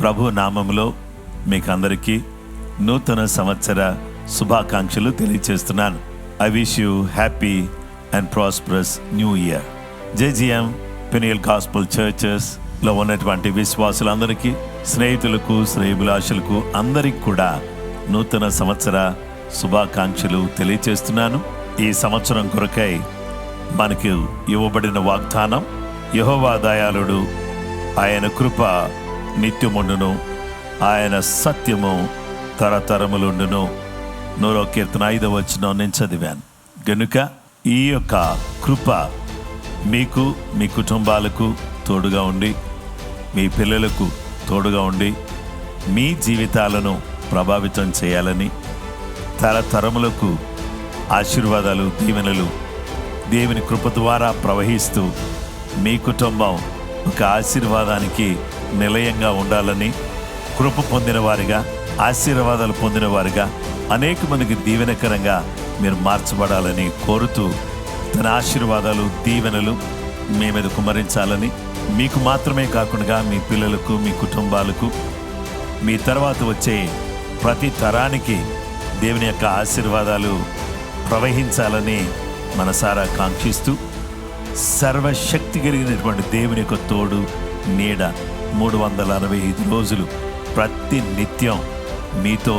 ప్రభు నామములో మీకు అందరికీ నూతన సంవత్సర శుభాకాంక్షలు తెలియజేస్తున్నాను. I wish you happy and prosperous new year. JGM Peniel gospel చర్చెస్లో ఉన్నటువంటి విశ్వాసులందరికీ, స్నేహితులకు, శ్రేయోభిలాషులకు అందరికి కూడా నూతన సంవత్సర శుభాకాంక్షలు తెలియజేస్తున్నాను. ఈ సంవత్సరం కొరకై మనకు ఇవ్వబడిన వాగ్దానం, యెహోవా దయాళుడు, ఆయన కృప నిత్యముండును, ఆయన సత్యము తరతరములుండును. 100వ కీర్తన 5వ వచనం నేను చదివాను. గనుక ఈ యొక్క కృప మీకు, మీ కుటుంబాలకు తోడుగా ఉండి, మీ పిల్లలకు తోడుగా ఉండి, మీ జీవితాలను ప్రభావితం చేయాలని, తరతరములకు ఆశీర్వాదాలు, దీవెనలు దేవుని కృప ద్వారా ప్రవహిస్తూ మీ కుటుంబం ఒక ఆశీర్వాదానికి నిలయంగా ఉండాలని, కృప పొందిన వారిగా, ఆశీర్వాదాలు పొందిన వారిగా, అనేక మందికి దీవెనకరంగా మీరు మార్చబడాలని కోరుతూ, తన ఆశీర్వాదాలు, దీవెనలు మీ మీద కుమ్మరించాలని, మీకు మాత్రమే కాకుండా మీ పిల్లలకు, మీ కుటుంబాలకు, మీ తర్వాత వచ్చే ప్రతి తరానికి దేవుని యొక్క ఆశీర్వాదాలు ప్రవహించాలని మనసారా కాంక్షిస్తూ, సర్వశక్తి కలిగినటువంటి దేవుని యొక్క తోడు, నీడ 365 రోజులు ప్రతి నిత్యం మీతో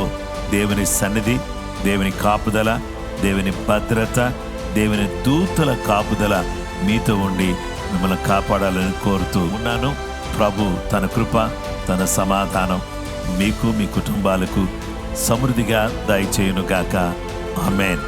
దేవుని సన్నిధి, దేవుని కాపుదల, దేవుని భద్రత, దేవుని దూతల కాపుదల మీతో ఉండి మిమ్మల్ని కాపాడాలని కోరుతూ ఉన్నాను. ప్రభు తన కృప, తన సమాధానం మీకు, మీ కుటుంబాలకు సమృద్ధిగా దయచేయునుగాక. ఆమేన్.